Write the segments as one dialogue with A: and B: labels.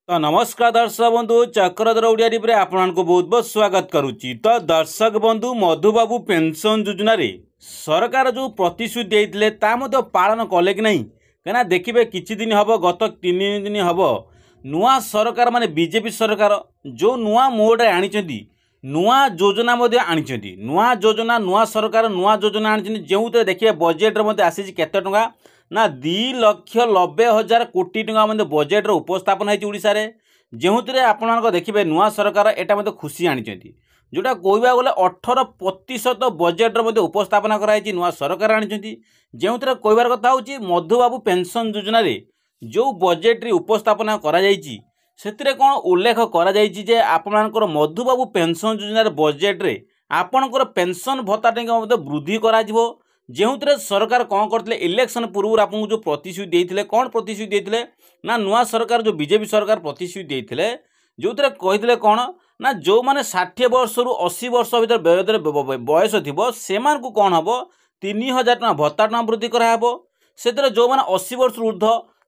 A: तो नमस्कार दर्शक बंधु चक्रधर ओडिया टीवी आपको बहुत बहुत स्वागत करुच्ची। तो दर्शक बंधु मधुबाबू पेंशन योजना रे सरकार जो प्रतिश्रुति देते पालन कले कि नहीं कहीं देखिए किछि दिन हम गत 3 दिन हम नुआ सरकार माने बीजेपी सरकार जो नुआ मोड आनी नुआ योजना आनी नुआ योजना नुआ सरकार नुआ योजना आनी जो देखिए बजेट आसी केते टंका ना 2,90,000 कोटी टंका बजेट उपस्थापन होशारे जो आपण देखिए नुआ सरकार यहाँ खुशी आनी जोटा कहवा गले 18% बजेट उपस्थापन कराई नुआ सरकार आनी जो कहबार कथा हूँ मधुबाबू पेंशन योजना रे जो बजेट रे उपस्थापन से कौन उल्लेख कर आपणकर मधुबाबू पेंशन योजना बजेट रे आपणकर पेंशन भत्ता वृद्धि करा जो सरकार कौन करते इलेक्शन पूर्व आपको जो प्रतिश्रुति देते कौन प्रतिश्रुति देते ना नुआ सरकार जो बीजेपी सरकार प्रतिश्रुति देते जो कहते कौन ना जो मैंने 60 वर्ष रु 80 वर्ष भर बयस थी से कौन हम 3,000 टका भत्ता वृद्धि कराब से जो मैंने 80 वर्ष ऊर्ध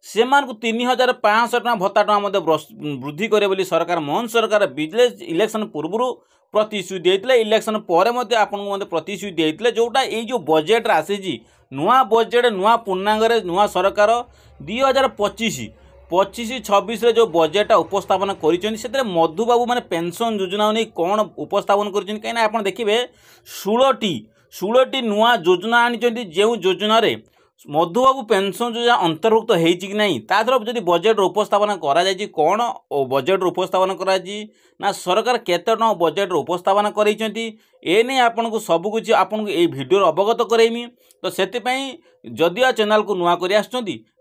A: से 3,500 टका भत्ता वृद्धि करे सरकार मोहन सरकार बिजनेस इलेक्शन पूर्व प्रतिश्रुति देते इलेक्शन पर आपको प्रतिश्रुति देते जोटा ये जो बजेट आसी नुआ बजेट नुआ पूर्णांग नुआ सरकार 2025-26 जो बजेट उपस्थापन कर मधुबाबू माने पेंशन योजना नहीं कौन उपस्थापन कर कहीं आप देखिए 16टी नुआ योजना आनी जो योजना मधुबाबू पेंशन योजना अंतर्भुक्त हो कि नहीं तादर जब बजेट उपस्थापन करा कौन बजेट उपस्थापन करा ना सरकार केते टका बजेट उपस्थापन करने आपको सबकुछ आपको ये भिडियो अवगत करेमी। तो से जदि चैनल को नुआ कर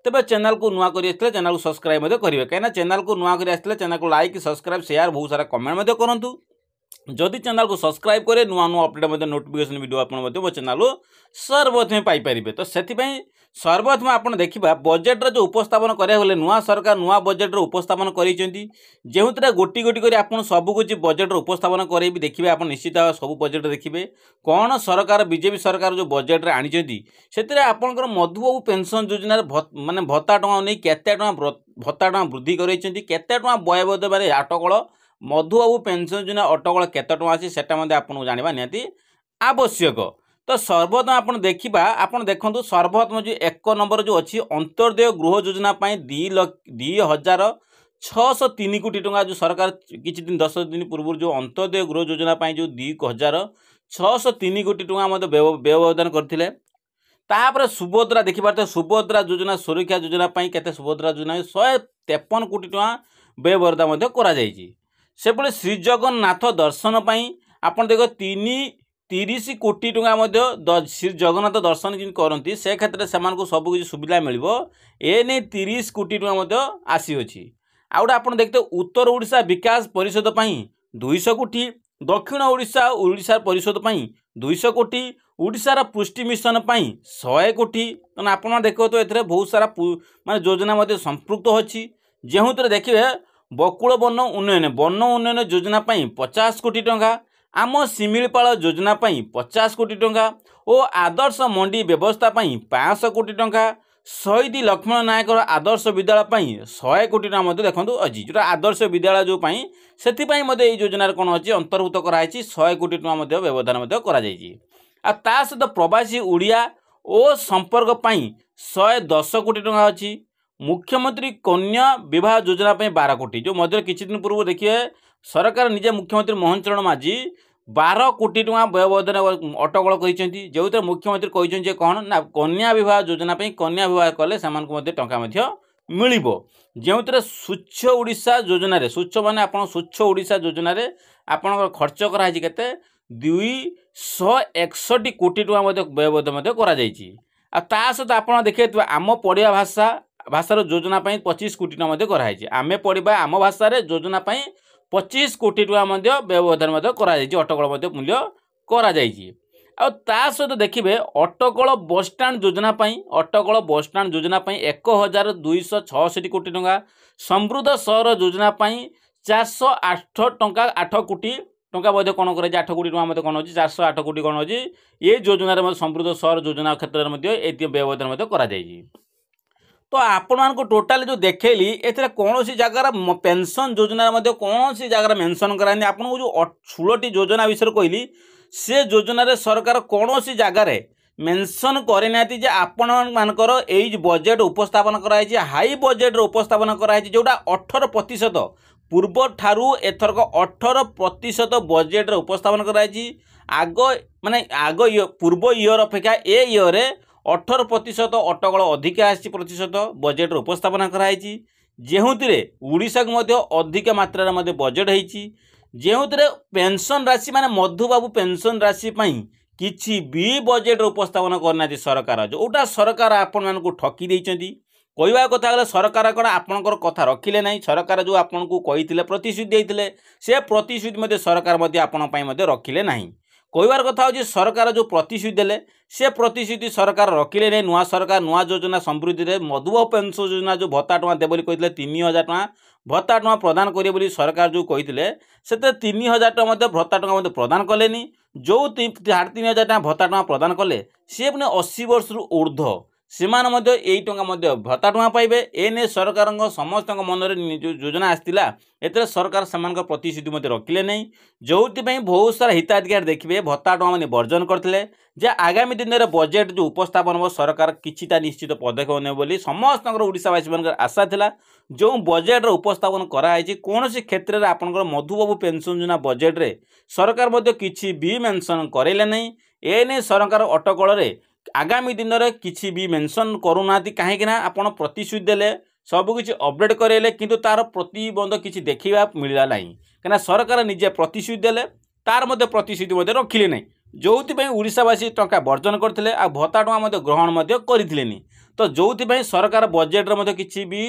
A: तेज चैनल को नुआ कर चैनल को सब्सक्राइब करेंगे कहीं चैनल को नुआ कर चैनल को लाइक सब्सक्राइब शेयर बहुत सारा कमेंट करूँ जदि चैनल को सब्सक्राइब करे नुआ नुआ अपडेट नोटिफिकेशन वीडियो आप चैनल सर्वप्रथम पाइपर। तो से सर्वप्रथम आप देखा बजेट जो उपस्थापन करागले नुआ सरकार नुआ बजेट उपस्थापन कर गोटी गोटी कर आप सबकुछ बजेट उपस्थापन करें देखिए आप निश्चित भाव सब बजेट देखिए कौन सरकार बीजेपी सरकार जो बजेट आनी से आपंकर मधुबाबू पेंशन योजना माने भत्ता टका नहीं केते टका भत्ता टका वृद्धि कर बयबद बारे अटकल मधुबाबू पेंशन योजना अटकल केते टका आसी सेटा आपको जाना निहाती आवश्यक। तो सर्वप्रथम आप देखा आप देखो सर्वप्रथम जो 1 नंबर जो अच्छी अंत्योदय गृह योजना 2,603 कोटी टंका जो सरकार किछि दिन 10 दिन पूर्व जो अंत्योदय गृह योजना जो 2,603 कोटी टंका व्यवधान करते तापर सुभद्रा देखिए सुभद्रा योजना सुरक्षा योजना केते सुभद्रा योजना 153 कोटी टंका व्यवधान से श्री जगन्नाथ दर्शन आप देख 30 कोटी टंका श्री जगन्नाथ दर्शन जिन करती से क्षेत्र से सबकि सुविधा मिल एने 30 कोटी टंका आसी अच्छी आ गए आप देखते उत्तर ओडिशा विकास परिषद 200 कोटी दक्षिण ओडिशा परिषद 200 कोटी ओडिशार पुष्टि मिशन 100 कोटी आप देखो तो ये बहुत सारा माने योजना संपृक्त अच्छी जो देखिए बकुल वन उन्नयन योजना 50 कोटी टंका आम शिमिलपाल योजना 50 कोटी टंका और आदर्श मंडी व्यवस्था 500 कोटी टंका शहीद लक्ष्मण नायक आदर्श विद्यालय 100 कोटी टंका देखो अच्छी जो आदर्श विद्यालय जो से योजना कौन अच्छी अंतर्भुक्त कराई 100 कोटी टंका व्यवधान ता सहित प्रवासी ओडिया और संपर्क 110 कोटी टंका अच्छी मुख्यमंत्री कन्या विवाह योजना 12 कोटी जो किछि दिन पूर्व देखिए सरकार निजे मुख्यमंत्री मोहन चरण माझी 12 कोटी टंका व्यवधान अटकल करते जो मुख्यमंत्री कहते कौन ना कन्या विवाह योजना कन्या विवाह कले से टंका मिल जो स्वच्छ ओडिशा योजना स्वच्छ माने आप स्वच्छ ओडिशा योजना आप खर्च कराई के 261 कोटी टंका व्यवधान कर सहित आप देखिए आम पढ़िया भाषार योजना 25 कोटी टंका कराई आमे पढ़ा आम भाषा योजना 25 कोटी टंका व्यवधान अटकल मूल्य करा सहित देखिए अटकल बसस्टाण योजना अटकल बसस्टाण योजना 1,266 कोटी टंका समृद्ध सहर योजना 408 टंका 8 कोटी टंका कौन कर 8 कोटी टंका कौन अच्छी 408 कोटी कौन अच्छी ये योजना समृद्ध सहर योजना क्षेत्र में व्यवधान कर तो आपण टोटाली जो देखली ए कौन सी जगार पेंशन योजना कौन सी जगार मेंशन करानी आपको जो 16टी योजना विषय कहली से योजन सरकार कौन सी जगार मेंशन करना जे आपण मानकर एज बजेट उपस्थापन कराई हाई बजेट उपस्थापन कराई जोटा 18% पूर्व ठारू एथरक 18% बजेट उपस्थापन कराई आग माने आग पूर्व इयर अपेक्षा ए इयर 18% अटकल अधिक आसी प्रतिशत बजेट उपस्थापन कराई जो ओडिशा को अधिक मात्रा बजेट होती जो पेंशन राशि माने मधुबाबू पेंशन राशि किछि भी बजेट उपस्थापन करना सरकार जोटा सरकार आपण मानक ठकी देइचंती कहवा कथा गले सरकार कौन आपणकर कथा रखिले नहीं सरकार जो आपन को कही प्रतिश्रुति देते से प्रतिश्रुति सरकार आपण रखिले नहीं कहबार कथा हो सरकार जो प्रतिश्रुति देले से प्रतिश्रुति सरकार रखिले नहीं नुआ सरकार नुआ योजना समृद्धि में मधुबाबू पेंशन योजना जो भत्ता टଙ୍କା देबे बोली कहते 3000 टଙ୍କା भत्ता टଙ୍କା प्रदान करिए बोली सरकार जो कहते से 3000 टଙ୍କା भत्ता टଙ୍କା प्रदान कलेनी जो 3500 टଙ୍କା भत्ता टଙ୍କା प्रदान कले सी पुणे 80 वर्ष ऊर्ध्व से टଙ୍କା भत्ता टଙ୍କା पाइबे एने सरकार समस्त मन में जो योजना आसला एत सरकार से प्रतिश्रुति रखिले नहीं जो बहुत सारा हिताधिकारी देखिए भत्ता टଙ୍କା मैंने वर्जन करते जे आगामी दिन में बजेट जो उपस्थापन हो सरकार किछिटा निश्चित पदक्षेप ने बोली समस्त ओडिशावासी मान आशा थिला जो बजेट उपस्थापन कराई कौन सी क्षेत्र में आपंकर मधुबाबू पेंशन योजना बजेट रे सरकार किछि भी मेंशन करेले नहीं एने सरकार अटकल आगामी दिन में किसी भी मेंशन करूना कहीं आपड़ प्रतिश्रुति देले सबकि अपडेट करेले किंतु तार प्रतिबंध किसी देखा मिलला नहीं कहीं सरकार निजे प्रतिश्रुति देले तार प्रतिश्रुति रखिले नहीं जो ओडिशावासी टंका वर्जन करते भत्ता टଙ୍କା ग्रहण करथिले तो जो सरकार बजेट रे किसी भी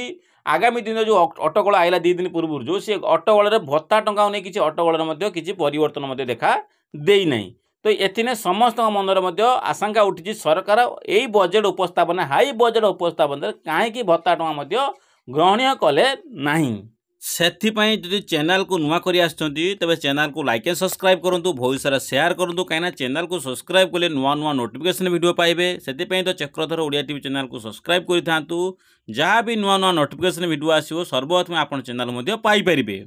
A: आगामी दिन जो अटकल आइला 2 दिन पूर्व जो सी अटकल भत्ता टଙ୍କା नहीं किसी अटकल किसी परिवर्तन देखा देई नहीं तो एथिने समस्त मनर आशंका उठी सरकार यही बजेट उपस्थापन हाई बजेट उपस्थापन कहीं भत्ता टଙ୍କା ग्रहणीय कले नहीं सेथिपाई जदि चैनल को नुआ करी आछंती तबे चैनल को लाइक एंड सब्सक्राइब करंतु बहुत सारा शेयर करंतु काइना चैनल को सब्सक्राइब कले नुआ नुआ नोटिफिकेशन वीडियो पाइबे सेथिपाई तो चक्रधर ओडिया टीवी चैनल को सब्सक्राइब करि थांतु जहाँ भी नुआ नुआ नोटिफिकेशन वीडियो आसीबो सर्वप्रथम आपण चैनल मध्ये पाई परिबे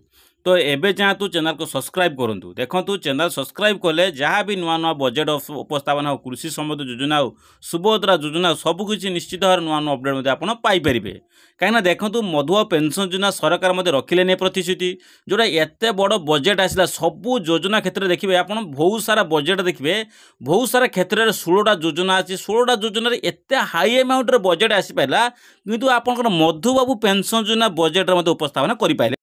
A: तो एबे चाहतु चैनल को सब्सक्राइब करंतु देखंतु चैनल सब्सक्राइब कले जहाँ भी नुआ नुआ बजेट उपस्थापन हो कृषि संबंधी योजना हो सुभद्रा योजना सबकिछि निश्चित भाव नुआ नुआ अपडेट आपण पाई परिबे कहीं देखो मधुबाबू पेंशन योजना सरकार रखिले नहीं प्रतिश्रुति जोटा एत बड़ बजेट आसला सबू योजना क्षेत्र में देखिए आप बहुत सारा बजेट देखिए बहुत सारा क्षेत्र में 16टा योजना अच्छी 16टा योजन एत हाई अमाउंट बजेट आसी पारा किंतु आप मधुबाबू पेंशन योजना बजेट उपस्थापन कर पाइले।